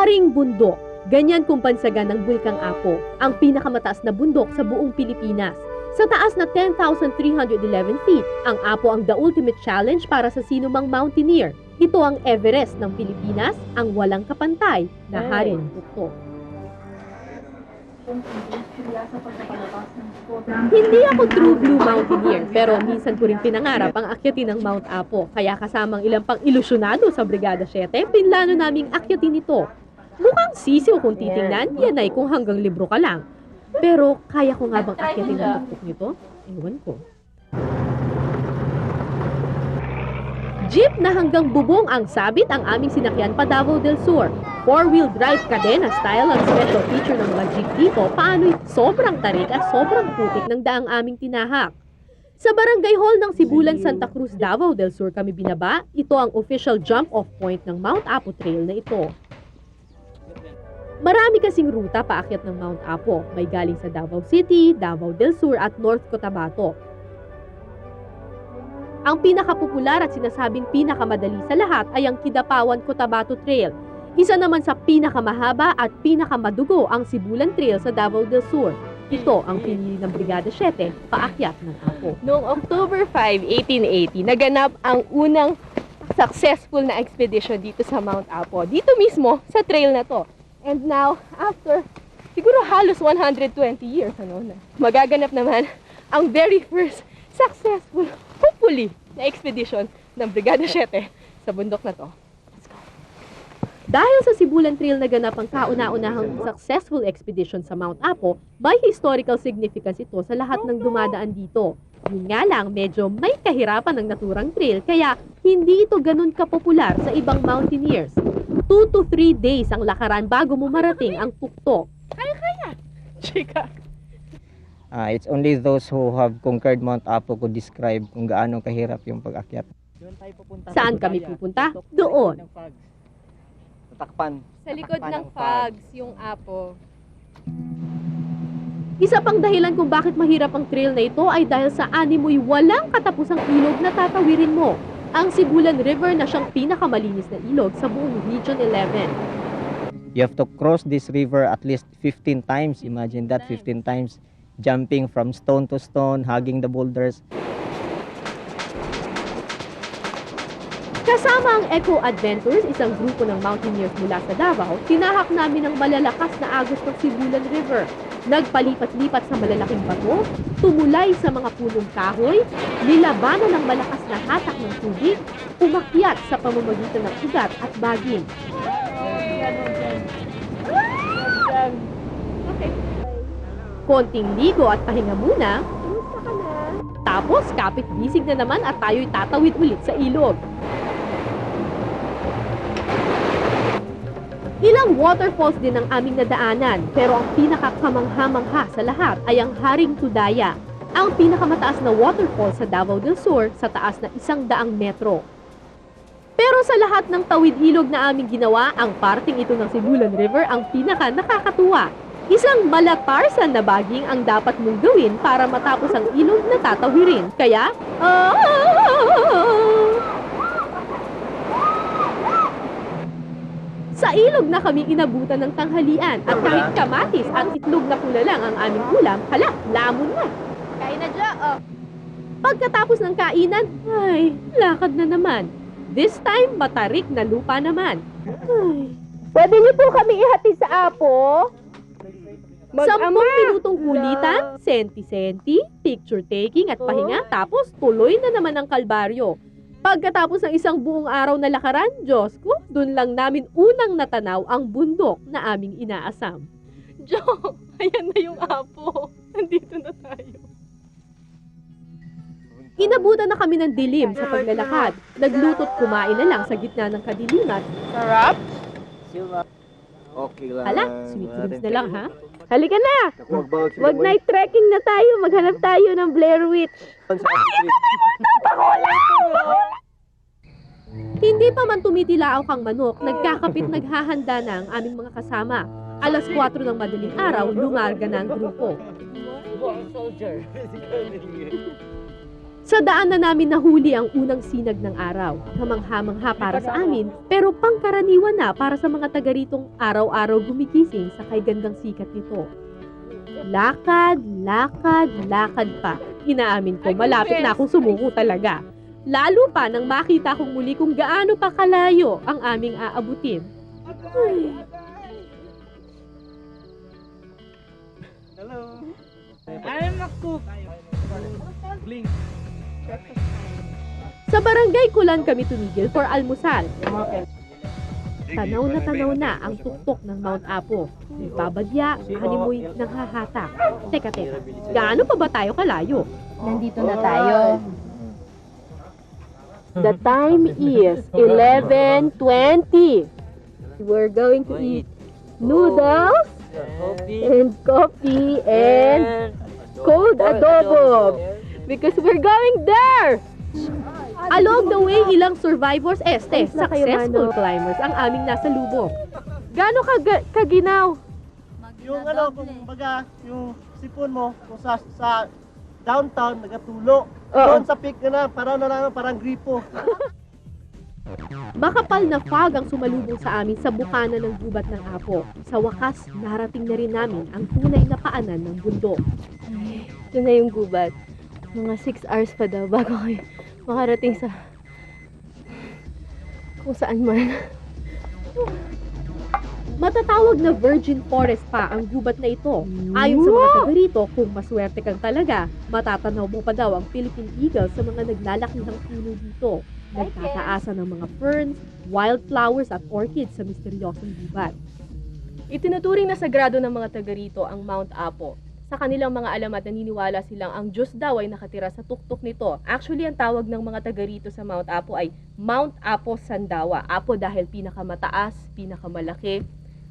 Haring Bundok. Ganyan kumpansagan ng Bulkang Apo, ang pinakamataas na bundok sa buong Pilipinas. Sa taas na 10,311 feet, ang Apo ang the ultimate challenge para sa sinumang mountaineer. Ito ang Everest ng Pilipinas, ang walang kapantay na Haring Bundok. Hindi ako true blue mountaineer, pero minsan ko rin pinangarap ang akyatin ng Mount Apo. Kaya kasamang ilang pang ilusyonado sa Brigada 7, pinlano naming akyatin ito. Mukhang sisiw kung titingnan, yan ay kung hanggang libro ka lang. Pero kaya ko nga bang akyatin ang tuktok nito? Ewan ko. Jeep na hanggang bubong ang sabit ang aming sinakyan pa Davao del Sur. 4-wheel drive cadena style ang special feature ng mga jeep dito, paano'y sobrang tarik at sobrang putik ng daang aming tinahak. Sa barangay hall ng Sibulan, Santa Cruz, Davao del Sur kami binaba. Ito ang official jump-off point ng Mount Apo Trail na ito. Marami kasing ruta paakyat ng Mount Apo. May galing sa Davao City, Davao del Sur at North Cotabato. Ang pinakapopular at sinasabing pinakamadali sa lahat ay ang Kidapawan Cotabato Trail. Isa naman sa pinakamahaba at pinakamadugo ang Sibulan Trail sa Davao del Sur. Ito ang pinili ng Brigada 7 paakyat ng Apo. Noong October 5, 1880, naganap ang unang successful na expedition dito sa Mount Apo. Dito mismo, sa trail na to. And now, after siguro halos 120 years, magaganap naman ang very first successful, hopefully, na expedition ng Brigada 7 sa bundok na to. Let's go. Dahil sa Sibulan Trail na ganap ang kauna-unahang successful expedition sa Mount Apo, may historical significance ito sa lahat ng dumadaan dito. Yun nga lang, medyo may kahirapan ng naturang trail, kaya hindi ito ganun kapopular sa ibang mountaineers. 2 to 3 days ang lakaran bago mo marating ang tuktok. Kaya! Chika! It's only those who have conquered Mount Apo could describe kung gaano kahirap yung pag-akyat. Saan kami pupunta? Doon. Takpan. Sa likod ng Fags, yung Apo. Isa pang dahilan kung bakit mahirap ang trail na ito ay dahil sa animoy walang katapusang ilog na tatawirin mo. Ang Sibulan River na siyang pinakamalinis na ilog sa buong Region 11. You have to cross this river at least 15 times. Imagine that, 15 times. Jumping from stone to stone, hugging the boulders. Kasama ang Eco Adventures, isang grupo ng mountaineers mula sa Davao, tinahak namin ang malalakas na agos ng Sibulan River. Nagpalipat-lipat sa malalaking bato, tumulay sa mga punong kahoy, nilabanan ng malakas na hatak ng tubig, umakyat sa pamamagitan ng ugat at baging. Okay. Konting ligo at pahinga muna, tapos kapit-bisig na naman at tayo'y tatawid ulit sa ilog. Ilang waterfalls din ang aming nadaanan, pero ang pinakakamangha-mangha sa lahat ay ang Haring Tudaya, ang pinakamataas na waterfall sa Davao del Sur sa taas na 100 metro. Pero sa lahat ng tawid ilog na aming ginawa, ang parting ito ng Sibulan River ang pinaka-nakakatuwa. Isang malatarsan na baging ang dapat mong gawin para matapos ang ilog na tatawirin. Kaya, sa ilog na kami inabutan ng tanghalian at kahit kamatis at itlog na pula lang ang aming ulam, hala, lamon na. Kain na dyan, oh. Pagkatapos ng kainan, ay, lakad na naman. This time, matarik na lupa naman. Ay. Pwede niyo po kami ihatid sa Apo? 10 minutong kulitan, senti-senti, picture-taking at pahinga, tapos tuloy na naman ang kalbaryo. Pagkatapos ng isang buong araw na lakaran, Diyos ko, dun lang namin unang natanaw ang bundok na aming inaasam. Jo, ayan na yung Apo. Nandito na tayo. Inabutan na kami ng dilim sa paglalakad. Nagluto't kumain na lang sa gitna ng kadiliman. Sarap? Okay lang. Hala, sweet dreams na lang ha? Halika na! Wag night trekking na tayo, maghanap tayo ng Blair Witch. Hindi pa man tumitilao kang manok, nagkakapit naghahanda na ang aming mga kasama. 4:00 ng madaling araw, lumarga na ang grupo. Sa daan na namin nahuli ang unang sinag ng araw. Kamangha-mangha para sa amin, pero pangkaraniwan na para sa mga taga ritong araw-araw gumigising sa kay gandang sikat nito. Lakad, lakad, lakad pa. Inaamin ko, malapit na akong sumuko talaga. Lalo pa nang makita kong muli kung gaano pa kalayo ang aming aabutin. Ay. Hello. I'm a cook. Blink. Sa barangay Kulan kami tumigil for almusal. Tanaw na ang tuktok ng Mount Apo. Nagbabadya, hanimoy, nanghahatak. Teka, gaano pa ba tayo kalayo? Nandito na tayo. The time is 11:20. We're going to eat noodles and coffee and cold adobo because we're going there. Along the way, ilang survivors successful climbers ang aming nasa lubong. Gaano kaginaw? Yung kung baga, yung sipon mo, kung sa downtown, nagatulo. Doon sa peak na parang gripo. Makapal na fog ang sumalubong sa amin sa bukana ng gubat ng Apo. Sa wakas, narating na rin namin ang tunay na paanan ng bundok. Ay, ito na yung gubat. Mga 6 hours pa daw bago kayo makarating sa kung saan man. Matatawag na virgin forest pa ang gubat na ito. Ayon sa mga taga rito, kung maswerte kang talaga, matatanaw mo pa daw ang Philippine eagle sa mga naglalakihang puno dito. Nagtataasan ng mga ferns, wildflowers at orchids sa misteryosong gubat. Itinuturing na sagrado ng mga taga rito ang Mount Apo. Sa kanilang mga alamat, naniniwala silang ang Diyos daw ay nakatira sa tuktok nito. Actually, ang tawag ng mga taga rito sa Mount Apo ay Mount Apo Sandawa. Apo dahil pinakamataas, pinakamalaki.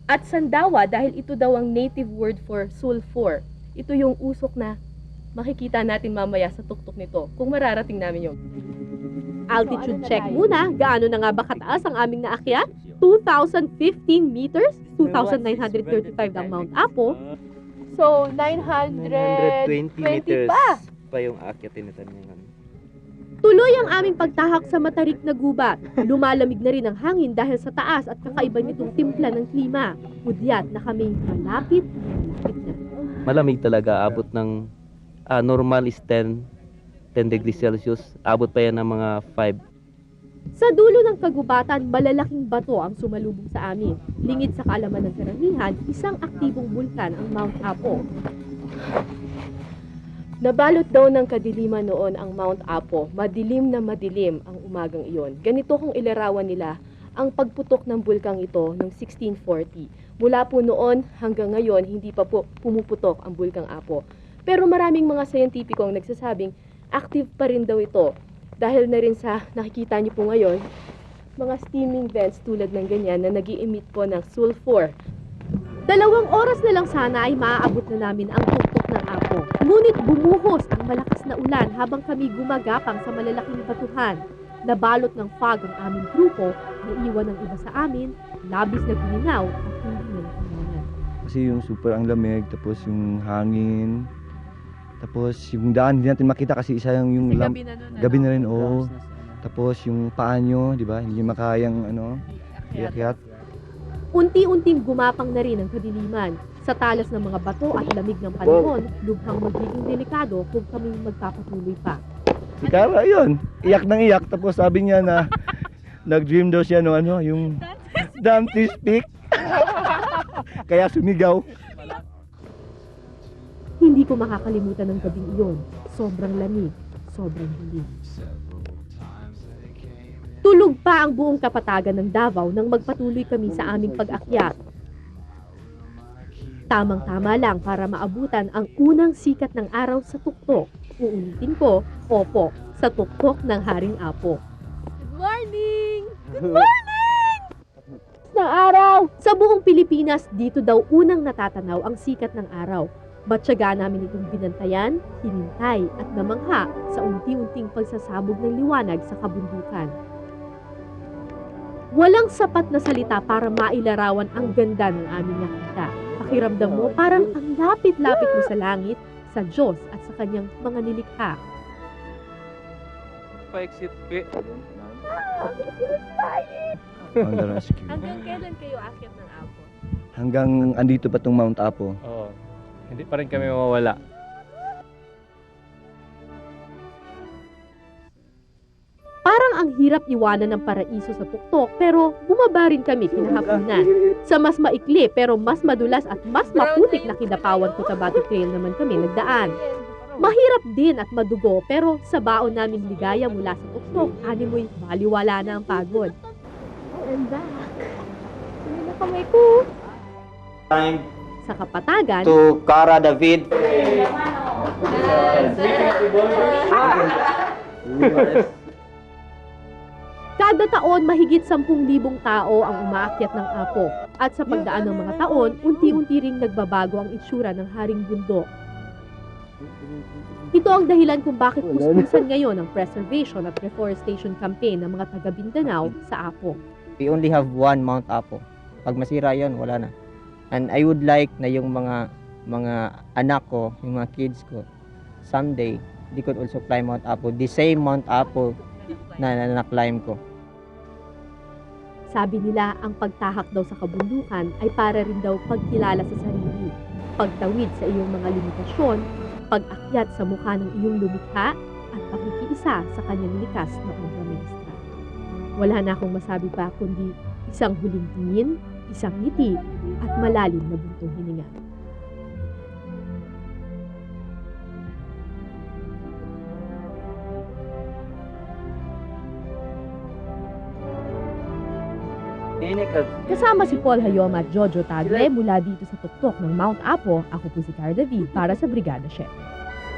At Sandawa dahil ito daw ang native word for sulfur. Ito yung usok na makikita natin mamaya sa tuktok nito kung mararating namin yun. Altitude check muna. Gaano na nga ba kataas ang aming naakyat? 2,015 meters? 2,935 ang Mount Apo. So, 920 meters pa. yung aakyatin nito niya. Tuloy ang aming pagtahak sa matarik na gubat. Lumalamig na rin ang hangin dahil sa taas at kakaiba nitong timpla ng klima. Hudyat na kami malapit na. Malamig talaga, abot ng normal is 10 degrees Celsius. Abot pa yan ng mga 5. Sa dulo ng kagubatan, malalaking bato ang sumalubong sa amin. Lingid sa kaalaman ng karamihan, isang aktibong bulkan ang Mount Apo. Nabalot daw ng kadiliman noon ang Mount Apo. Madilim na madilim ang umagang iyon. Ganito kung ilarawan nila ang pagputok ng bulkang ito noong 1640. Mula po noon hanggang ngayon, hindi pa po pumuputok ang bulkang Apo. Pero maraming mga scientifico ang nagsasabing active pa rin daw ito. Dahil na rin sa nakikita niyo po ngayon, mga steaming vents tulad ng ganyan na nag-i-emit po ng sulfur. 2 oras na lang sana ay maaabot na namin ang tuktok ng Apo. Ngunit bumuhos ang malakas na ulan habang kami gumagapang sa malalaking batuhan. Nabalot ng fog ang aming grupo, naiwan ang iba sa amin, labis na gulinaw at hindi na nakanganan. Kasi yung super ang lamig, tapos yung hangin, tapos yung daan hindi natin makita kasi isa yung gabi na rin, oo. Tapos yung paa nyo, di ba? Hindi makayang iakyat. Unti-unting gumapang na rin ang kadiliman. Sa talas ng mga bato at lamig ng panahon, lubhang magiging delikado kung kami magpapatuloy pa. Si Cara, yun, iyak ng iyak. Tapos sabi niya na nag-dream daw siya yung Dante's Peak. Kaya sumigaw. Hindi ko makakalimutan ng gabing iyon. Sobrang lamig, sobrang dilim. Tulog pa ang buong kapatagan ng Davao nang magpatuloy kami sa aming pag-akyat. Tamang-tama lang para maabutan ang unang sikat ng araw sa tuktok. Uulitin ko, opo, sa tuktok ng Haring Apo. Good morning! Good morning! Ng araw! Sa buong Pilipinas, dito daw unang natatanaw ang sikat ng araw. Batyaga namin itong binantayan, hinintay at namangha sa unti-unting pagsasabog ng liwanag sa kabundukan. Walang sapat na salita para mailarawan ang ganda ng aming nakita. Pakiramdam mo parang ang lapit-lapit mo sa langit, sa Diyos at sa kanyang mga nilikha. pa-exit. On the rescue. Hanggang kailan kayo aakyat ng Apo? Hanggang andito pa tong Mount Apo. Oo. Hindi pa rin kami mawawala. Parang ang hirap iwanan ng paraiso sa tuktok pero bumaba rin kami kinahaponan. Sa mas maikli pero mas madulas at mas maputik na Kidapawan Cotabato Trail naman kami nagdaan. Mahirap din at madugo pero sa baon naming ligaya mula sa tuktok, animoy baliwala na ang pagod. And back. Hindi na kamay ko. Time Sa Kapatagan, to Cara David. kada taon mahigit 10,000 tao ang umaakyat ng Apo. At sa pagdaan ng mga taon, unti-unti ring nagbabago ang itsura ng Haring Bundok. Ito ang dahilan kung bakit puspusan ngayon ang preservation at reforestation campaign ng mga taga Mindanao sa Apo. We only have one Mount Apo. Pag masira yon, wala na. And I would like na yung mga anak ko, yung mga kids ko, someday, they could also climb Mount Apo. The same Mount Apo na na-climb ko. Sabi nila, ang pagtahak daw sa kabundukan ay para rin daw pagkilala sa sarili, pagtawid sa iyong mga limitasyon, pag-akyat sa mukha ng iyong lumikha, at pakikiisa sa kanyang likas na obra maestra. Wala na akong masabi pa kundi isang huling tingin, isang ngiti, at malalim na buntong hininga. Kasama si Paul Hayoma at Jojo Tagle mula dito sa tuktok ng Mount Apo, ako po si Cara David para sa Brigada Chef.